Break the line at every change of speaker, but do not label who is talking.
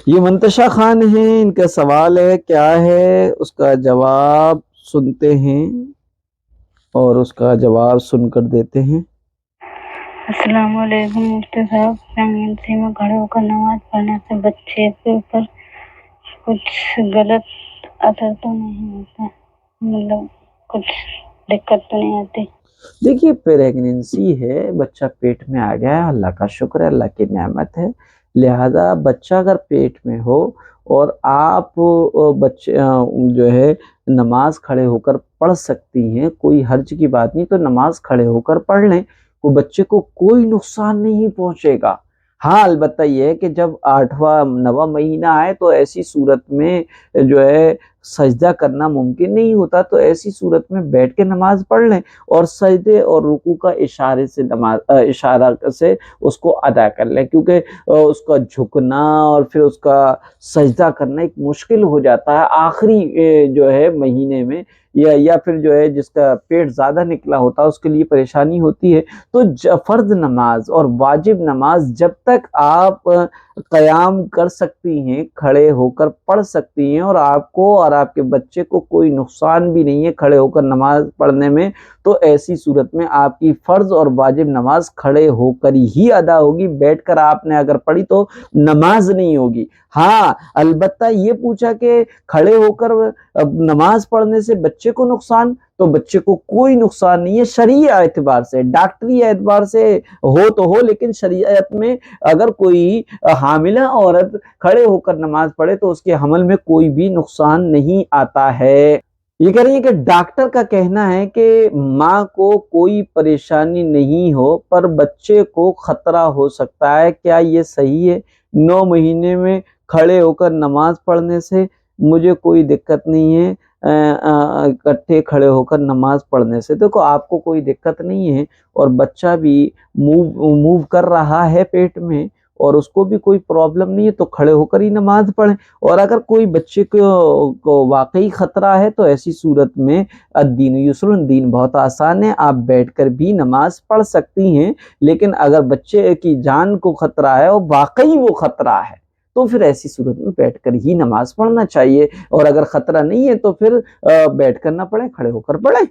یہ منتشا خان ہیں، ان کا سوال ہے کیا ہے، اس کا جواب سنتے ہیں اور اس کا جواب سن کر دیتے ہیں۔
السلام علیکم مفتی صاحب، پریگنینسی میں کھڑے ہو کر نماز پڑھنے سے بچے کے اوپر کچھ غلط اثر تو نہیں ہوتا؟ مطلب کچھ دقت تو نہیں آتی؟
دیکھیے پریگنینسی ہے، بچہ پیٹ میں آ گیا ہے، اللہ کا شکر ہے، اللہ کی نعمت ہے، لہذا بچہ اگر پیٹ میں ہو اور آپ بچے جو ہے نماز کھڑے ہو کر پڑھ سکتی ہیں، کوئی حرج کی بات نہیں، تو نماز کھڑے ہو کر پڑھ لیں، وہ بچے کو کوئی نقصان نہیں پہنچے گا۔ ہاں البتہ یہ ہے کہ جب 8واں 9واں مہینہ آئے تو ایسی صورت میں جو ہے سجدہ کرنا ممکن نہیں ہوتا، تو ایسی صورت میں بیٹھ کے نماز پڑھ لیں اور سجدے اور رکوع کا اشارہ سے اس کو ادا کر لیں، کیونکہ اس کا جھکنا اور پھر اس کا سجدہ کرنا ایک مشکل ہو جاتا ہے آخری جو ہے مہینے میں، یا پھر جو ہے جس کا پیٹ زیادہ نکلا ہوتا ہے اس کے لیے پریشانی ہوتی ہے۔ تو فرض نماز اور واجب نماز جب تک آپ قیام کر سکتی ہیں، کھڑے ہو کر پڑھ سکتی ہیں، اور آپ کو اور آپ کے بچے کو کوئی نقصان بھی نہیں ہے کھڑے ہو کر نماز پڑھنے میں، تو ایسی صورت میں آپ کی فرض اور واجب نماز کھڑے ہو کر ہی ادا ہوگی، بیٹھ کر آپ نے اگر پڑھی تو نماز نہیں ہوگی۔ ہاں البتہ یہ پوچھا کہ کھڑے ہو کر نماز پڑھنے سے بچے کو نقصان، تو بچے کو کوئی نقصان نہیں ہے شرعی اعتبار سے، ڈاکٹری اعتبار سے ہو تو ہو، لیکن شریعت میں اگر کوئی حاملہ عورت کھڑے ہو کر نماز پڑھے تو اس کے حمل میں کوئی بھی نقصان نہیں آتا ہے۔ یہ کہہ رہی ہے کہ ڈاکٹر کا کہنا ہے کہ ماں کو کوئی پریشانی نہیں ہو پر بچے کو خطرہ ہو سکتا ہے، کیا یہ صحیح ہے؟ 9 مہینے میں کھڑے ہو کر نماز پڑھنے سے مجھے کوئی دقت نہیں ہے، اکٹھے کھڑے ہو کر نماز پڑھنے سے دیکھو آپ کو کوئی دقت نہیں ہے، اور بچہ بھی موو کر رہا ہے پیٹ میں اور اس کو بھی کوئی پرابلم نہیں ہے، تو کھڑے ہو کر ہی نماز پڑھیں۔ اور اگر کوئی بچے کو واقعی خطرہ ہے تو ایسی صورت میں الدین یسر، دین بہت آسان ہے، آپ بیٹھ کر بھی نماز پڑھ سکتی ہیں، لیکن اگر بچے کی جان کو خطرہ ہے اور واقعی وہ خطرہ ہے تو پھر ایسی صورت میں بیٹھ کر ہی نماز پڑھنا چاہیے، اور اگر خطرہ نہیں ہے تو پھر بیٹھ کر نہ پڑھیں، کھڑے ہو کر پڑھیں۔